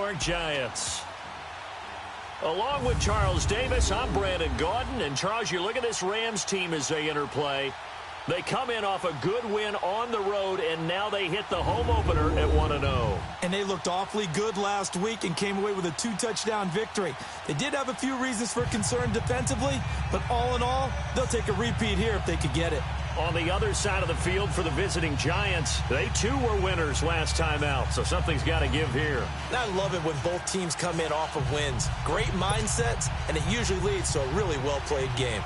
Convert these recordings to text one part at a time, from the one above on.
York Giants. Along with Charles Davis, I'm Brandon Gaudin. And, Charles, you look at this Rams team as they interplay. They come in off a good win on the road, and now they hit the home opener at 1-0. And they looked awfully good last week and came away with a 2-touchdown victory. They did have a few reasons for concern defensively, but all in all, they'll take a repeat here if they could get it. On the other side of the field for the visiting Giants, they too were winners last time out, so something's got to give here. I love it when both teams come in off of wins. Great mindsets, and it usually leads to a really well-played game.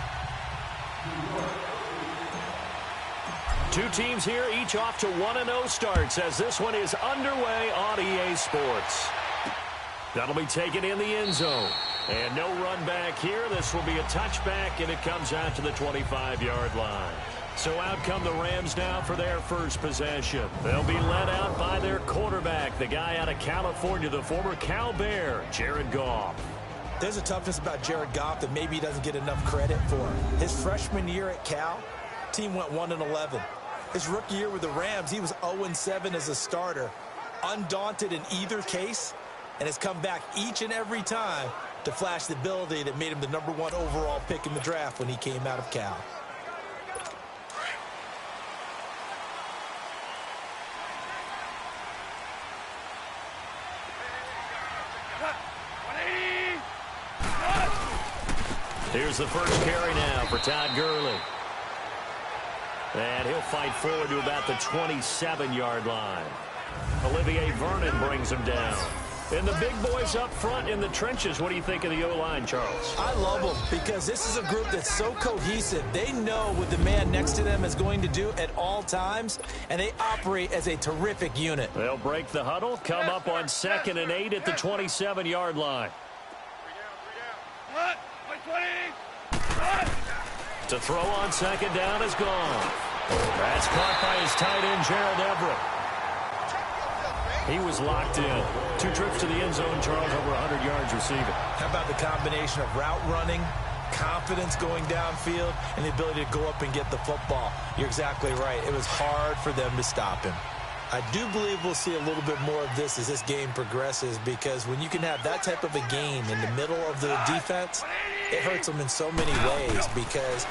Two teams here, each off to 1-0 starts as this one is underway on EA Sports. That'll be taken in the end zone. And no run back here. This will be a touchback, and it comes out to the 25-yard line. So out come the Rams now for their first possession. They'll be led out by their quarterback, the guy out of California, the former Cal Bear, Jared Goff. There's a toughness about Jared Goff that maybe he doesn't get enough credit for. His freshman year at Cal, team went 1-11. His rookie year with the Rams, he was 0-7 as a starter, undaunted in either case, and has come back each and every time to flash the ability that made him the #1 overall pick in the draft when he came out of Cal. Here's the first carry now for Todd Gurley. And he'll fight forward to about the 27-yard line. Olivier Vernon brings him down. And the big boys up front in the trenches. What do you think of the O-line, Charles? I love them because this is a group that's so cohesive. They know what the man next to them is going to do at all times, and they operate as a terrific unit. They'll break the huddle, come up on 2nd and 8 at the 27-yard line. To throw on 2nd down is gone. That's caught by his tight end, Gerald Everett. He was locked in. 2 trips to the end zone, Charles, over 100 yards receiving. How about the combination of route running, confidence going downfield, and the ability to go up and get the football? You're exactly right. It was hard for them to stop him. I do believe we'll see a little bit more of this as this game progresses, because when you can have that type of a game in the middle of the defense, it hurts them in so many ways, because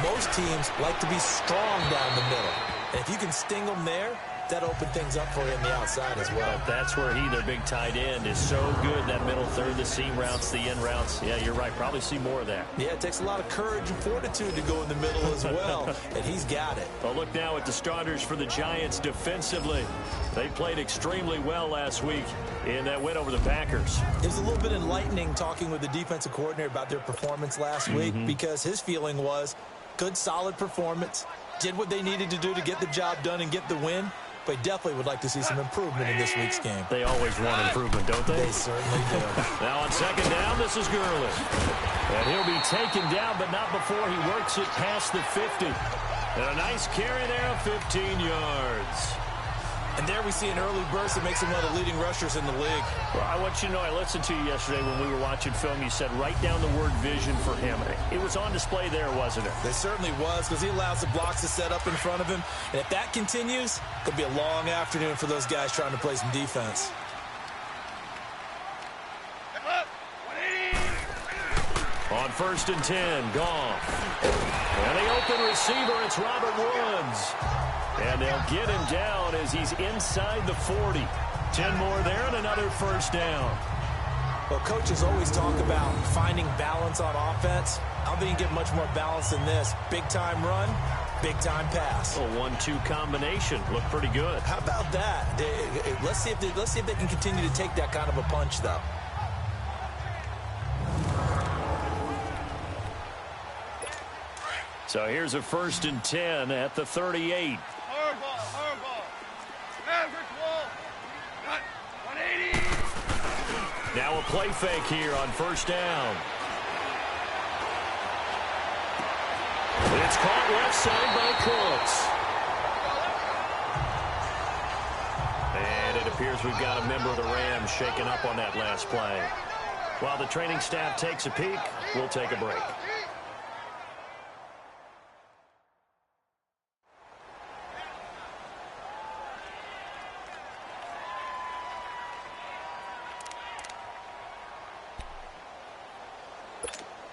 most teams like to be strong down the middle. And if you can sting them there, that opened things up for you on the outside as well. That's where their big tight end, is so good. That middle third, the seam routes, the in routes. Yeah, you're right. Probably see more of that. Yeah, it takes a lot of courage and fortitude to go in the middle as well, and he's got it. Well, look now at the starters for the Giants defensively. They played extremely well last week in that win over the Packers. It was a little bit enlightening talking with the defensive coordinator about their performance last week, because his feeling was good, solid performance, did what they needed to do to get the job done and get the win. But definitely would like to see some improvement in this week's game. They always want improvement, don't they? They certainly do. Now on 2nd down, this is Gurley. And he'll be taken down, but not before he works it past the 50. And a nice carry there of 15 yards. And there we see an early burst that makes him one of the leading rushers in the league. Well, I want you to know, I listened to you yesterday when we were watching film. You said write down the word vision for him. It was on display there, wasn't it? It certainly was, because he allows the blocks to set up in front of him. And if that continues, it could be a long afternoon for those guys trying to play some defense. On 1st and 10, Goff. And the open receiver, it's Robert Woods. And they'll get him down as he's inside the 40. 10 more there and another first down. Well, coaches always talk about finding balance on offense. I don't think you can get much more balance than this. Big-time run, big-time pass. A 1-2 combination. Looked pretty good. How about that? Let's see if they can continue to take that kind of a punch, though. So here's a 1st and 10 at the 38. Now a play fake here on 1st down. It's caught left side by Cooks. And it appears we've got a member of the Rams shaken up on that last play. While the training staff takes a peek, we'll take a break.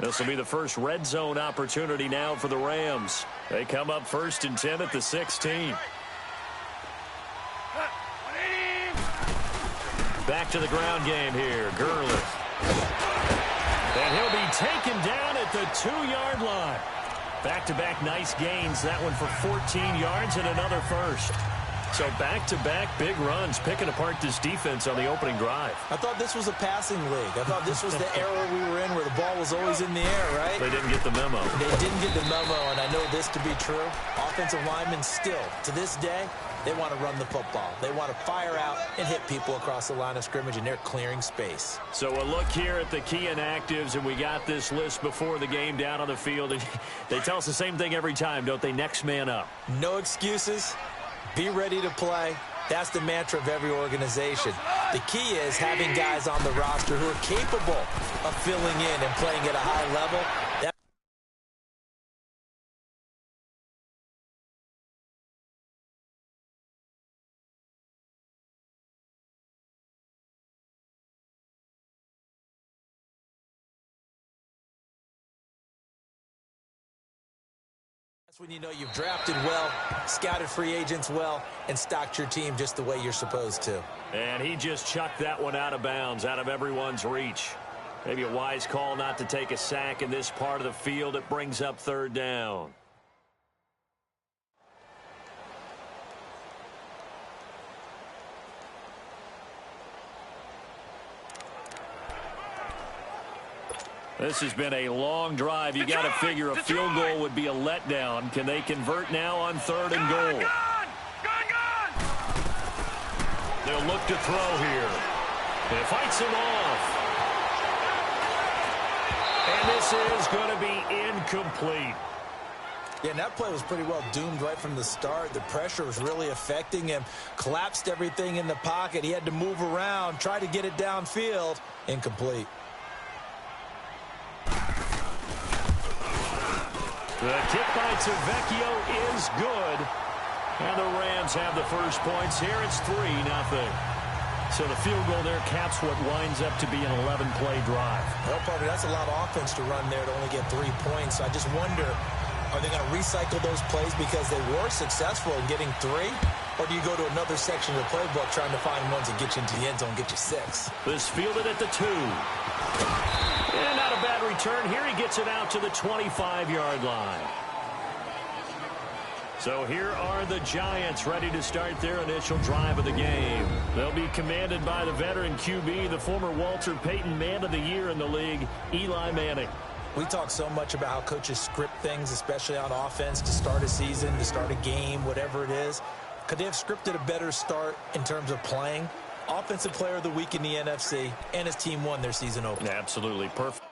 This will be the first red zone opportunity now for the Rams. They come up 1st and 10 at the 16. Back to the ground game here. Gurley. And he'll be taken down at the 2-yard line. Back-to-back nice gains. That one for 14 yards and another first. So back-to-back big runs, picking apart this defense on the opening drive. I thought this was a passing league. I thought this was the era we were in where the ball was always in the air, right? They didn't get the memo. They didn't get the memo, and I know this to be true. Offensive linemen still, to this day, they want to run the football. They want to fire out and hit people across the line of scrimmage, and they're clearing space. So a look here at the key inactives, and we got this list before the game down on the field. They tell us the same thing every time, don't they? Next man up. No excuses. Be ready to play. That's the mantra of every organization. The key is having guys on the roster who are capable of filling in and playing at a high level. That's when you know you've drafted well, scouted free agents well, and stocked your team just the way you're supposed to. And he just chucked that one out of bounds, out of everyone's reach. Maybe a wise call not to take a sack in this part of the field. It brings up 3rd down. This has been a long drive. You got to figure a field goal would be a letdown. Can they convert now on 3rd and goal? They'll look to throw here. It fights him off. And this is going to be incomplete. Yeah, and that play was pretty well doomed right from the start. The pressure was really affecting him. Collapsed everything in the pocket. He had to move around, try to get it downfield. Incomplete. The kick by Tavecchio is good. And the Rams have the first points here. It's 3-0. So the field goal there caps what winds up to be an 11-play drive. Well, partner, that's a lot of offense to run there to only get 3 points. So I just wonder, are they going to recycle those plays because they were successful in getting 3? Or do you go to another section of the playbook trying to find ones that get you into the end zone and get you 6? This fielded at the 2. And not a bad return. Here he gets it out to the 25-yard line. So here are the Giants ready to start their initial drive of the game. They'll be commanded by the veteran QB, the former Walter Payton Man of the Year in the league, Eli Manning. We talk so much about how coaches script things, especially on offense, to start a season, to start a game, whatever it is. Could they have scripted a better start in terms of playing? Offensive Player of the Week in the NFC, and his team won their season opener. Absolutely perfect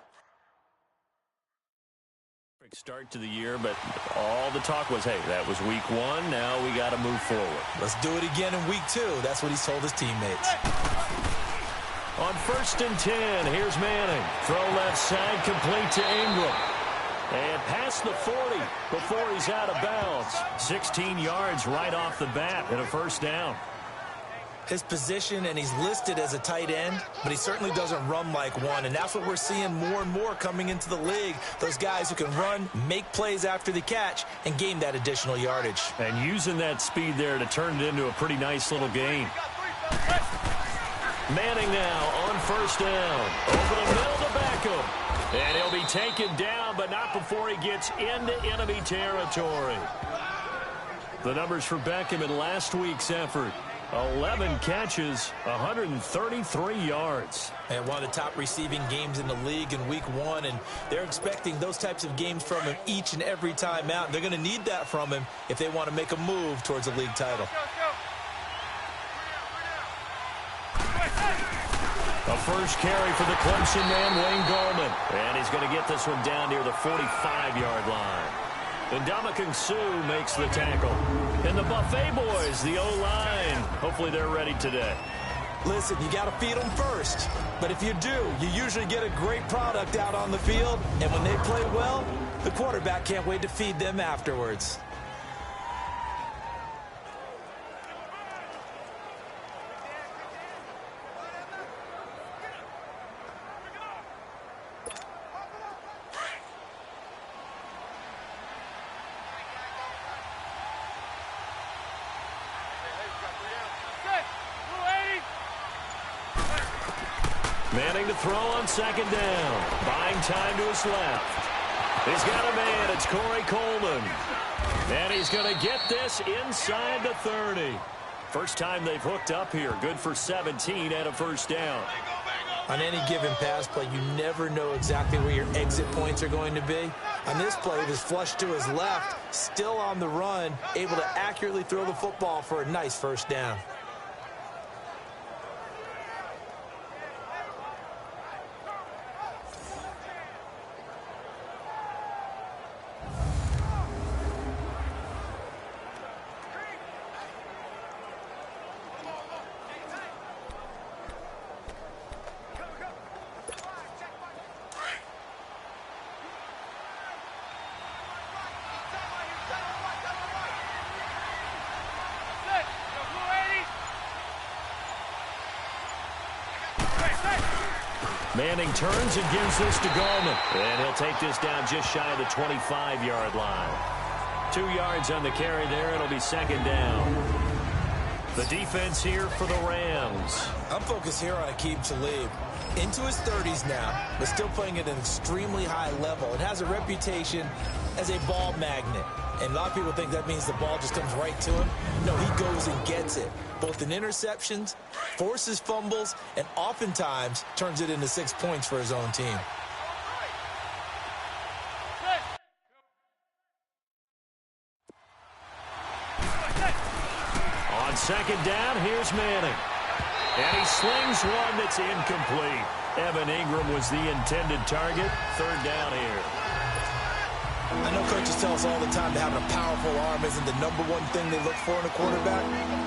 start to the year, but all the talk was, hey, that was week 1. Now we got to move forward. Let's do it again in week 2. That's what he's told his teammates. On 1st and 10, here's Manning. Throw left side, complete to Ingram. And past the 40 before he's out of bounds. 16 yards right off the bat and a first down. His position, and he's listed as a tight end, but he certainly doesn't run like one, and that's what we're seeing more and more coming into the league. Those guys who can run, make plays after the catch, and gain that additional yardage. And using that speed there to turn it into a pretty nice little gain. Manning now on 1st down. Over the middle to Beckham. And he'll be taken down, but not before he gets into enemy territory. The numbers for Beckham in last week's effort. 11 catches, 133 yards. And one of the top receiving games in the league in week 1, and they're expecting those types of games from him each and every time out. They're going to need that from him if they want to make a move towards a league title. A first carry for the Clemson man, Wayne Gallman. And he's going to get this one down near the 45-yard line. And Ndamukong Suh makes the tackle. And the Buffet boys, the O-line, hopefully they're ready today. Listen, you got to feed them first. But if you do, you usually get a great product out on the field. And when they play well, the quarterback can't wait to feed them afterwards. Manning to throw on second down. Buying time to his left. He's got a man. It's Corey Coleman. And he's going to get this inside the 30. First time they've hooked up here. Good for 17 and a first down. On any given pass play, you never know exactly where your exit points are going to be. On this play, it was flushed to his left, still on the run, able to accurately throw the football for a nice first down. Manning turns and gives this to Gallman. And he'll take this down just shy of the 25-yard line. 2 yards on the carry there. It'll be second down. The defense here for the Rams. I'm focused here on Aqib Talib. Into his 30s now, but still playing at an extremely high level. It has a reputation as a ball magnet. And a lot of people think that means the ball just comes right to him. No, he goes and gets it. Both in interceptions, forces fumbles, and oftentimes turns it into 6 points for his own team. On second down, here's Manning. And he slings one that's incomplete. Evan Ingram was the intended target. Third down here. I know coaches tell us all the time that having a powerful arm isn't the #1 thing they look for in a quarterback.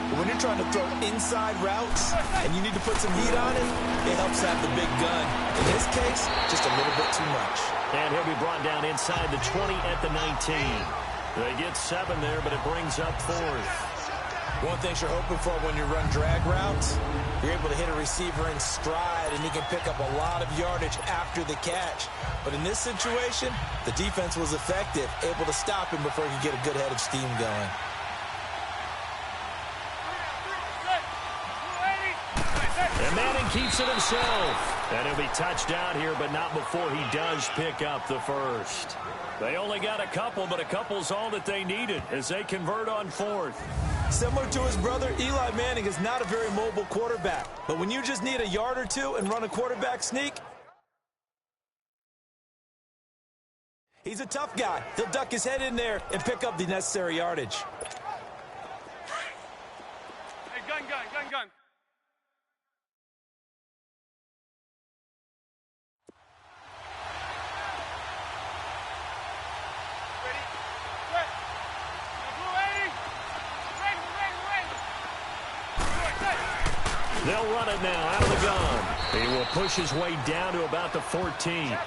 But when you're trying to throw inside routes and you need to put some heat on it, it helps have the big gun. In this case, just a little bit too much. And he'll be brought down inside the 20 at the 19. They get 7 there, but it brings up 4th. One thing you're hoping for when you run drag routes, you're able to hit a receiver in stride, and he can pick up a lot of yardage after the catch. But in this situation, the defense was effective, able to stop him before he could get a good head of steam going. And Manning keeps it himself. And he'll be touched out here, but not before he does pick up the first. They only got a couple, but a couple's all that they needed as they convert on 4th. Similar to his brother, Eli Manning is not a very mobile quarterback. But when you just need a yard or two and run a quarterback sneak, he's a tough guy. He'll duck his head in there and pick up the necessary yardage. Hey, gun. They'll run it now out of the gun. He will push his way down to about the 14.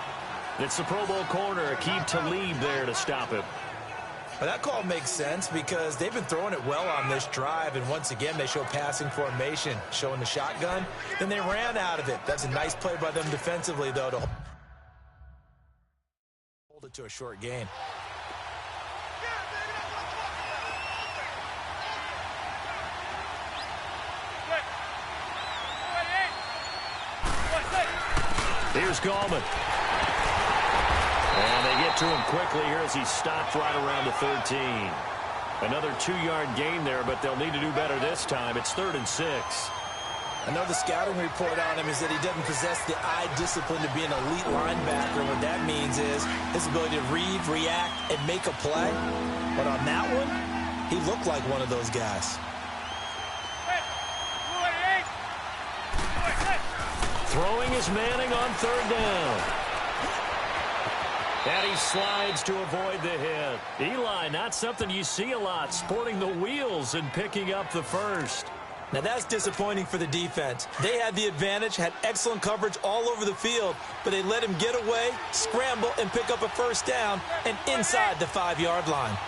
It's the Pro Bowl corner, Aqib Talib there to stop him. Well, that call makes sense because they've been throwing it well on this drive, and once again they show passing formation, showing the shotgun. Then they ran out of it. That's a nice play by them defensively, though, to hold it to a short gain. Here's Gallman. And they get to him quickly here as he stopped right around the 13. Another 2-yard gain there, but they'll need to do better this time. It's 3rd and 6. I know the scouting report on him is that he doesn't possess the eye discipline to be an elite linebacker. What that means is his ability to read, react, and make a play. But on that one, he looked like one of those guys. Throwing is Manning on 3rd down. And he slides to avoid the hit. Eli, not something you see a lot, sporting the wheels and picking up the first. Now that's disappointing for the defense. They had the advantage, had excellent coverage all over the field, but they let him get away, scramble, and pick up a first down, and inside the 5-yard line.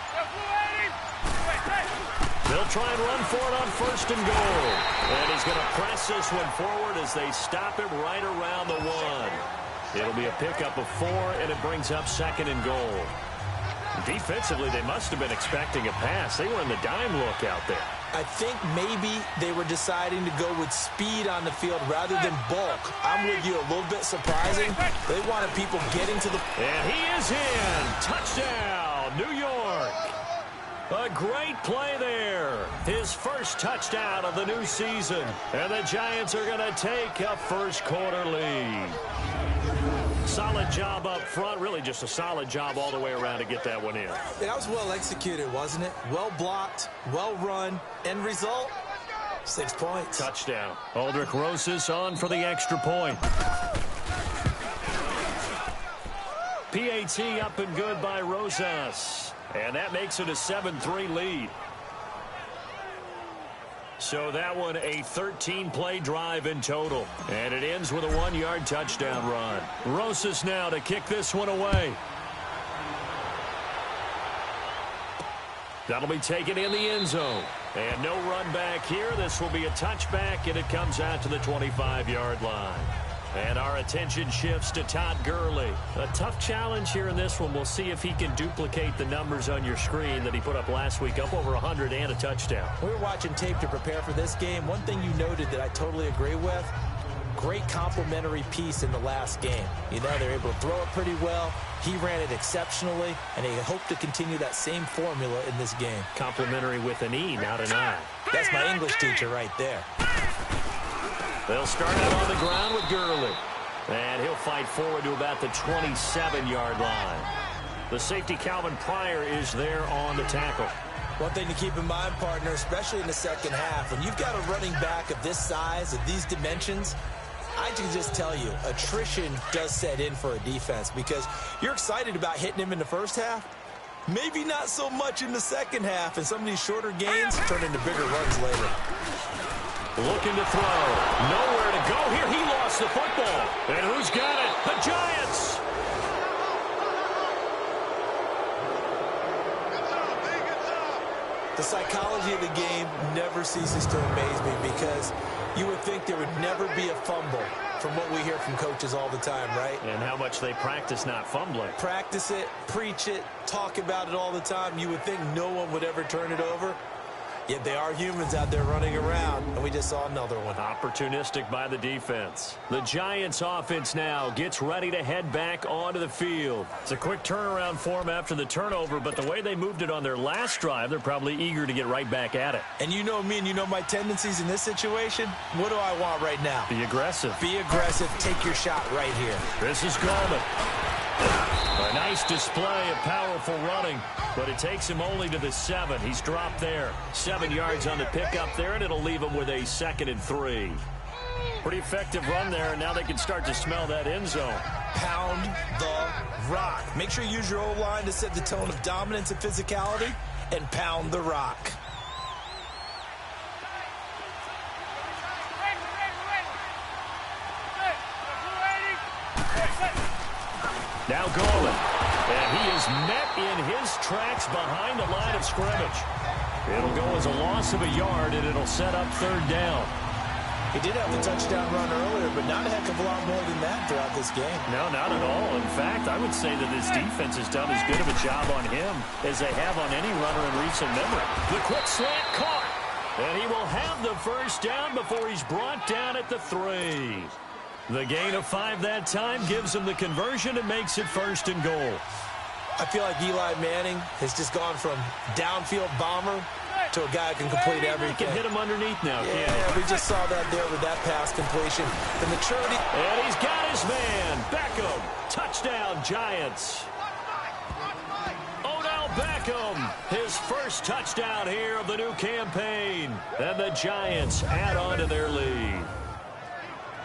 They'll try and run for it on 1st and goal. And he's going to press this one forward as they stop him right around the 1. It'll be a pickup of 4, and it brings up 2nd and goal. Defensively, they must have been expecting a pass. They were in the dime look out there. I think maybe they were deciding to go with speed on the field rather than bulk. I'm with you, a little bit surprising. They wanted people getting to the... And he is in. Touchdown, New York. A great play there. His first touchdown of the new season. And the Giants are going to take a first quarter lead. Solid job up front. Really just a solid job all the way around to get that one in. That was well executed, wasn't it? Well blocked, well run. End result, 6 points. Touchdown. Aldrick Rosas on for the extra point. PAT up and good by Rosas. And that makes it a 7-3 lead. So that one a 13-play drive in total. And it ends with a 1-yard touchdown run. Rosas now to kick this one away. That'll be taken in the end zone. And no run back here. This will be a touchback, and it comes out to the 25-yard line. And our attention shifts to Todd Gurley. A tough challenge here in this one. We'll see if he can duplicate the numbers on your screen that he put up last week, up over 100 and a touchdown. We were watching tape to prepare for this game. One thing you noted that I totally agree with, great complementary piece in the last game. You know, they're able to throw it pretty well. He ran it exceptionally, and they hope to continue that same formula in this game. Complimentary with an E, not an I. That's my English teacher right there. They'll start out on the ground with Gurley. And he'll fight forward to about the 27-yard line. The safety, Calvin Pryor, is there on the tackle. One thing to keep in mind, partner, especially in the second half, when you've got a running back of this size, of these dimensions, I can just tell you, attrition does set in for a defense because you're excited about hitting him in the first half. Maybe not so much in the second half, and some of these shorter gains turn into bigger runs later. Looking to throw. Nowhere to go here. He lost the football. And who's got it? The Giants. The psychology of the game never ceases to amaze me because you would think there would never be a fumble from what we hear from coaches all the time, right? And how much they practice not fumbling. Practice it, preach it, talk about it all the time. You would think no one would ever turn it over. Yet they are humans out there running around, and we just saw another one. Opportunistic by the defense. The Giants offense now gets ready to head back onto the field. It's a quick turnaround for them after the turnover, but the way they moved it on their last drive, they're probably eager to get right back at it. And you know me and you know my tendencies in this situation. What do I want right now? Be aggressive. Be aggressive. Take your shot right here. This is Gallman. A nice display of powerful running, but it takes him only to the 7. He's dropped there. 7 yards on the pickup there, and it'll leave him with a 2nd and 3. Pretty effective run there, and now they can start to smell that end zone. Pound the rock. Make sure you use your O-line to set the tone of dominance and physicality, and pound the rock. Now Gallman, and he is met in his tracks behind the line of scrimmage. It'll go as a loss of a yard, and it'll set up 3rd down. He did have the touchdown run earlier, but not a heck of a lot more than that throughout this game. No, not at all. In fact, I would say that this defense has done as good of a job on him as they have on any runner in recent memory. The quick slant caught, and he will have the first down before he's brought down at the 3. The gain of 5 that time gives him the conversion and makes it 1st and goal. I feel like Eli Manning has just gone from downfield bomber to a guy who can complete everything. He can hit him underneath now, can't he? Yeah, we just saw that there with that pass completion. The maturity. And he's got his man. Beckham. Touchdown, Giants. Odell Beckham. His first touchdown here of the new campaign. And the Giants add on to their lead.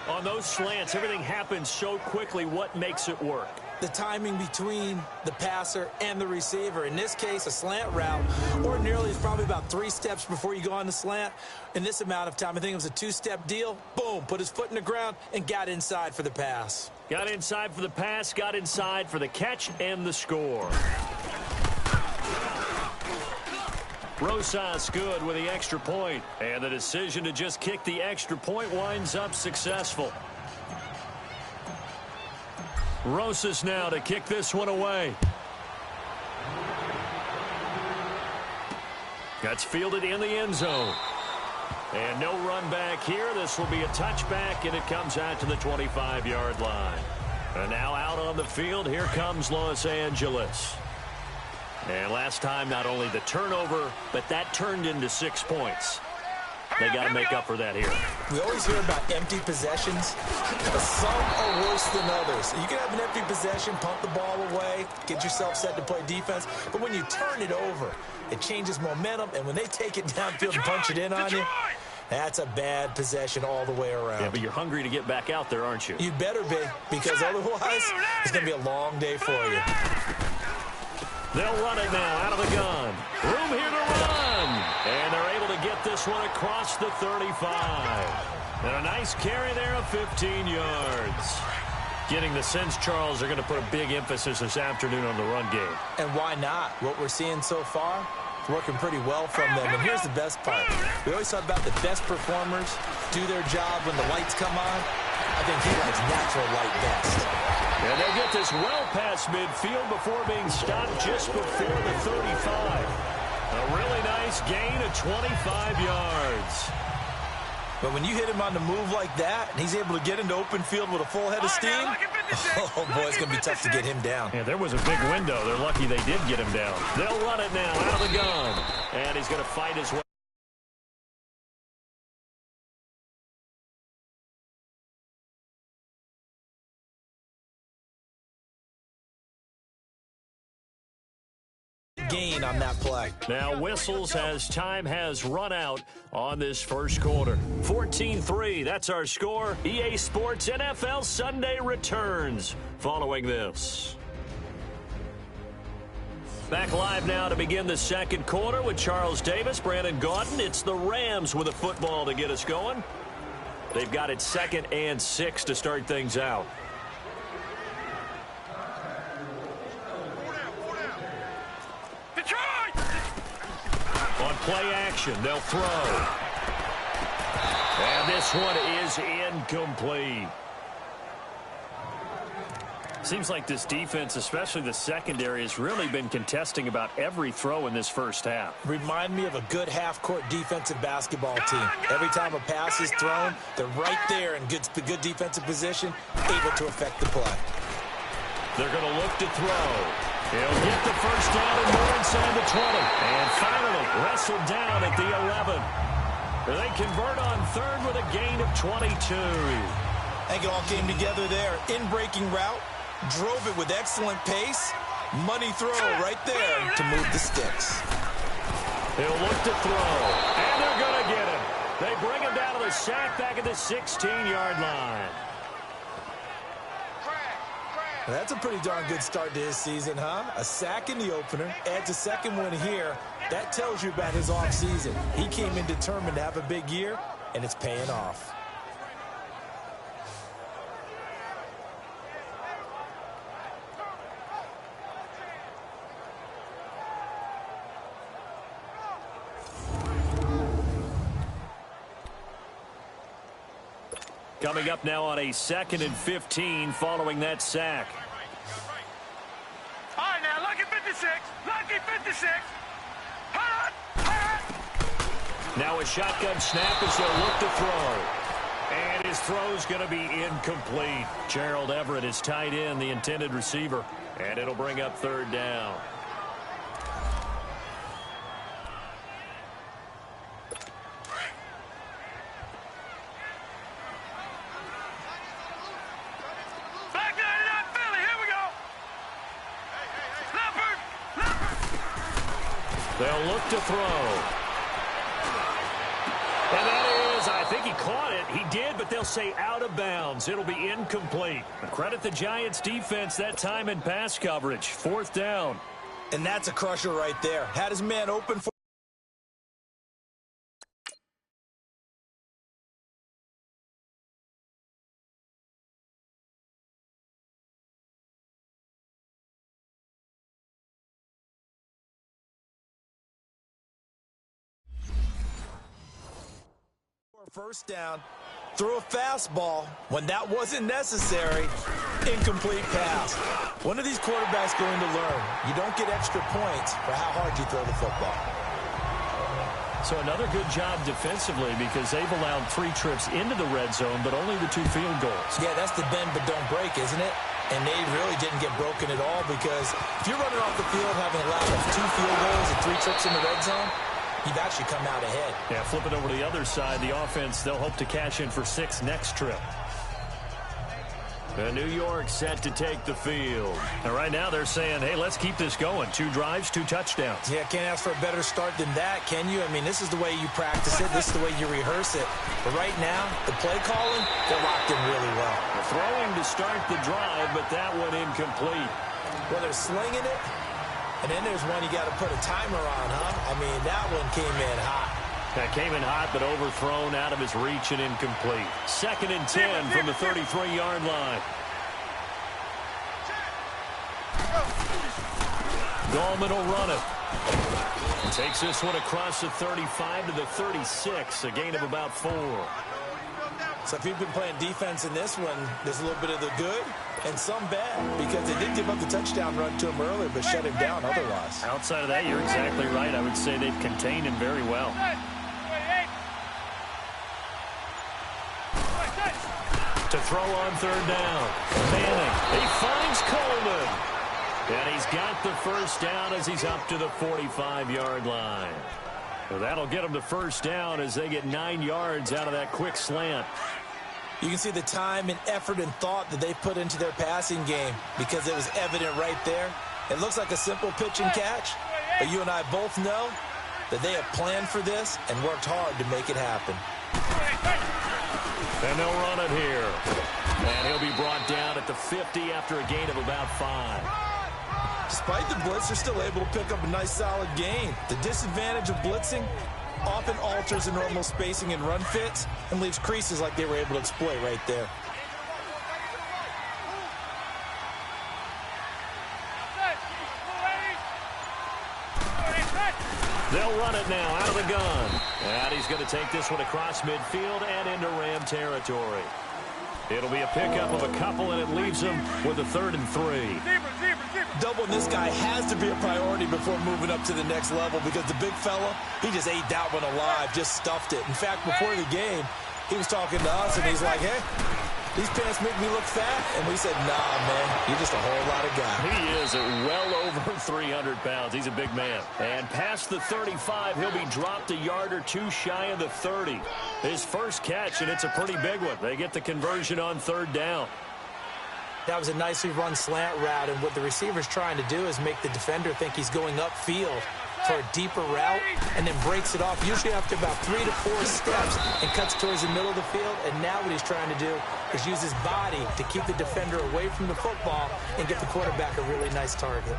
On those slants, everything happens so quickly. What makes it work? The timing between the passer and the receiver. In this case, a slant route ordinarily is probably about 3 steps before you go on the slant. In this amount of time, I think it was a 2-step deal. Boom, put his foot in the ground and got inside for the pass. Got inside for the pass, got inside for the catch and the score. Rosas good with the extra point, and the decision to just kick the extra point winds up successful. Rosas now to kick this one away. That's fielded in the end zone. And no run back here. This will be a touchback, and it comes out to the 25-yard line. And now out on the field, here comes Los Angeles. And last time, not only the turnover, but that turned into 6 points. They got to make up for that here. We always hear about empty possessions, but some are worse than others. You can have an empty possession, pump the ball away, get yourself set to play defense, but when you turn it over, it changes momentum, and when they take it downfield and punch it in on you, that's a bad possession all the way around. Yeah, but you're hungry to get back out there, aren't you? You better be, because otherwise, it's going to be a long day for you. They'll run it now out of the gun. Room here to run. And they're able to get this one across the 35. And a nice carry there of 15 yards. Getting the sense, Charles, they're going to put a big emphasis this afternoon on the run game. And why not? What we're seeing so far, it's working pretty well from them. And here's the best part. We always talk about the best performers do their job when the lights come on. I think he likes natural light best. And they get this well past midfield before being stopped just before the 35. A really nice gain of 25 yards. But when you hit him on the move like that, and he's able to get into open field with a full head of steam, oh, boy, it's going to be tough to get him down. Yeah, there was a big window. They're lucky they did get him down. They'll run it now out of the gun. And he's going to fight his way. Gain on that play. Now whistles as time has run out on this first quarter. 14-3, that's our score. EA Sports NFL Sunday returns following this. Back live now to begin the second quarter with Charles Davis, Brandon Gaudin. It's the Rams with a football to get us going. They've got it 2nd and 6 to start things out. On play action, they'll throw. And this one is incomplete. Seems like this defense, especially the secondary, has really been contesting about every throw in this first half. Remind me of a good half-court defensive basketball team. Every time a pass is thrown, they're right there in good defensive position, able to affect the play. They're going to look to throw. He'll get the first down and more inside the 20. And finally wrestled down at the 11. They convert on third with a gain of 22. I think it all came together there. In-breaking route, drove it with excellent pace. Money throw right there to move the sticks. He'll look to throw. And they're going to get him. They bring him down to the sack back at the 16-yard line. That's a pretty darn good start to his season, huh? A sack in the opener, adds a second one here. That tells you about his offseason. He came in determined to have a big year, and it's paying off. Coming up now on a 2nd and 15 following that sack. All right, now, lucky 56. Lucky 56. Now a shotgun snap as they'll look to throw. And his throw's going to be incomplete. Gerald Everett is tied in, the intended receiver. And it'll bring up 3rd down. They'll look to throw. And that is, I think he caught it. He did, but they'll say out of bounds. It'll be incomplete. Credit the Giants defense that time in pass coverage. 4th down. And that's a crusher right there. Had his man open for first down, threw a fastball when that wasn't necessary. Incomplete pass. One of these quarterbacks going to learn. You don't get extra points for how hard you throw the football. So another good job defensively because they've allowed 3 trips into the red zone, but only the 2 field goals. Yeah, that's the bend but don't break, isn't it? And they really didn't get broken at all because if you're running off the field having allowed 2 field goals and 3 trips in the red zone, you've actually come out ahead. Yeah, flip it over to the other side. The offense, they'll hope to cash in for 6 next trip. New York set to take the field. And right now they're saying, hey, let's keep this going. 2 drives, 2 touchdowns. Yeah, can't ask for a better start than that, can you? I mean, this is the way you practice it. This is the way you rehearse it. But right now, the play calling, they're locked in really well. Throwing to start the drive, but that one incomplete. Well, they're slinging it, and then there's one you got to put a timer on, huh? I mean, that one came in hot. That came in hot, but overthrown out of his reach and incomplete. 2nd and 10 from the 33-yard line. Gallman will run it. And takes this one across the 35 to the 36, a gain of about 4. So if you've been playing defense in this one, there's a little bit of the good and some bad because they did give up the touchdown run to him earlier but shut him down otherwise. Outside of that, you're exactly right. I would say they've contained him very well. To throw on 3rd down. Manning. He finds Coleman. And he's got the first down as he's up to the 45-yard line. So that'll get them the first down as they get 9 yards out of that quick slant. You can see the time and effort and thought that they put into their passing game because it was evident right there. It looks like a simple pitch and catch, but you and I both know that they have planned for this and worked hard to make it happen. And they'll run it here. And he'll be brought down at the 50 after a gain of about 5. Despite the blitz, they're still able to pick up a nice solid gain. The disadvantage of blitzing often alters the normal spacing and run fits and leaves creases like they were able to exploit right there. They'll run it now out of the gun. And he's going to take this one across midfield and into Ram territory. It'll be a pickup of a couple, and it leaves him with a 3rd and 3. Doubling this guy has to be a priority before moving up to the next level because the big fella, he just ate that one alive, just stuffed it. In fact, before the game, he was talking to us, and he's like, hey, these pants make me look fat. And we said, nah, man, you're just a whole lot of guy. He is at well over 300 pounds. He's a big man. And past the 35, he'll be dropped a yard or 2 shy of the 30. His first catch, and it's a pretty big one. They get the conversion on 3rd down. That was a nicely run slant route, and what the receiver's trying to do is make the defender think he's going upfield for a deeper route and then breaks it off, usually after about 3 to 4 steps, and cuts towards the middle of the field. And now what he's trying to do is use his body to keep the defender away from the football and get the quarterback a really nice target.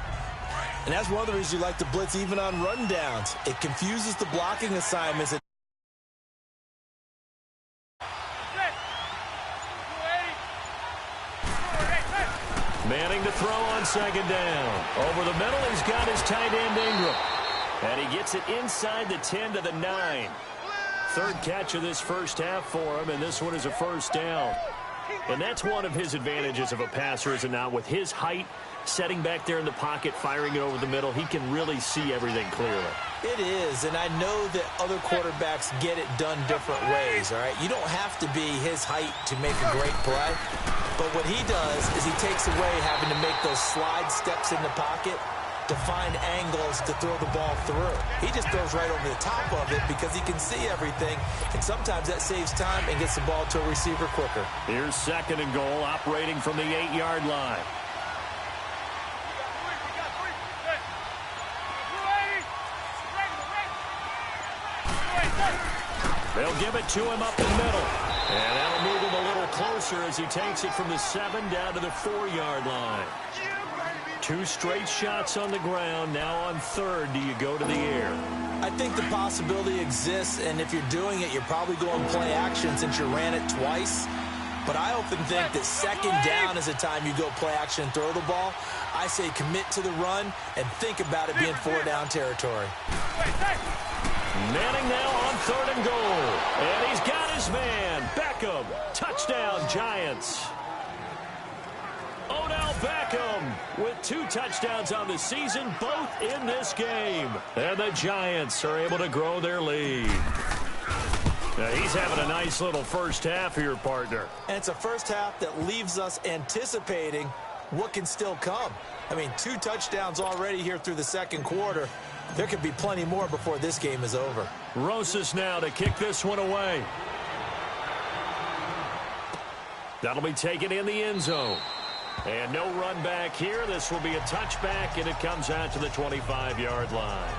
And that's one of the reasons you like to blitz even on run downs. It confuses the blocking assignments. Manning to throw on 2nd down. Over the middle, he's got his tight end Ingram. And he gets it inside the 10 to the 9. 3rd catch of this first half for him, and this one is a first down. And that's one of his advantages of a passer, is it not? With his height, setting back there in the pocket, firing it over the middle, he can really see everything clearly. It is, and I know that other quarterbacks get it done different ways, all right? You don't have to be his height to make a great play, but what he does is he takes away having to make those slide steps in the pocket to find angles to throw the ball through. He just throws right over the top of it because he can see everything, and sometimes that saves time and gets the ball to a receiver quicker. Here's 2nd and goal, operating from the 8-yard line. They'll give it to him up the middle. And that'll move him a little closer as he takes it from the 7 down to the 4-yard line. 2 straight shots on the ground. Now on 3rd, do you go to the air? I think the possibility exists, and if you're doing it, you're probably going play action since you ran it twice. But I often think that 2nd down is the time you go play action and throw the ball. I say commit to the run and think about it being 4-down territory. Manning now on 3rd and goal. And he's got his man. Beckham. Touchdown, Giants. Odell Beckham with 2 touchdowns on the season, both in this game. And the Giants are able to grow their lead. Now, he's having a nice little first half here, partner. And it's a first half that leaves us anticipating what can still come. I mean, 2 touchdowns already here through the second quarter. There could be plenty more before this game is over. Rosas now to kick this one away. That'll be taken in the end zone. And no run back here. This will be a touchback, and it comes out to the 25-yard line.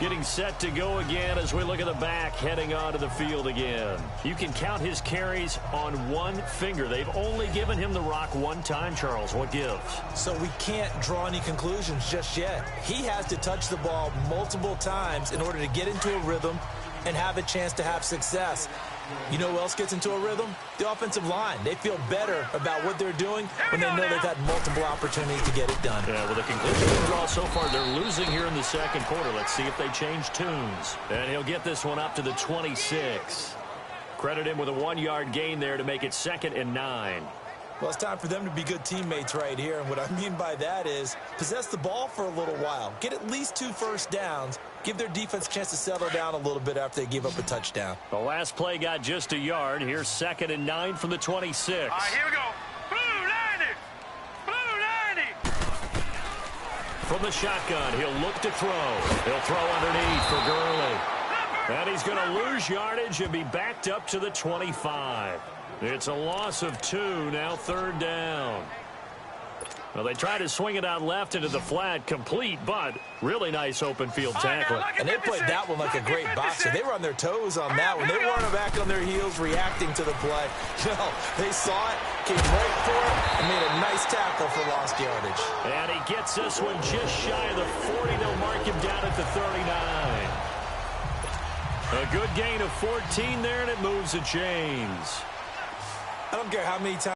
Getting set to go again as we look at the back heading onto the field again. You can count his carries on one finger. They've only given him the rock one time, Charles. What gives? So we can't draw any conclusions just yet. He has to touch the ball multiple times in order to get into a rhythm and have a chance to have success. You know who else gets into a rhythm? The offensive line. They feel better about what they're doing when they know they've had multiple opportunities to get it done. Yeah, well, the conclusion of the draw so far, they're losing here in the second quarter. Let's see if they change tunes. And he'll get this one up to the 26. Credit him with a 1-yard gain there to make it 2nd and 9. Well, it's time for them to be good teammates right here. And what I mean by that is possess the ball for a little while. Get at least 2 first downs. Give their defense a chance to settle down a little bit after they give up a touchdown. The last play got just a yard. Here's 2nd and 9 from the 26. All right, here we go. Blue 90. Blue 90. From the shotgun, he'll look to throw. He'll throw underneath for Gurley. And he's going to lose yardage and be backed up to the 25. It's a loss of 2, now 3rd down. Well, they try to swing it out left into the flat, complete, but really nice open field tackling. And they played that one like a great boxer. They were on their toes on that one. They weren't back on their heels reacting to the play. No, they saw it, came right for it, and made a nice tackle for lost yardage. And he gets this one just shy of the 40. They'll mark him down at the 39. A good gain of 14 there, and it moves the chains. I don't care how many times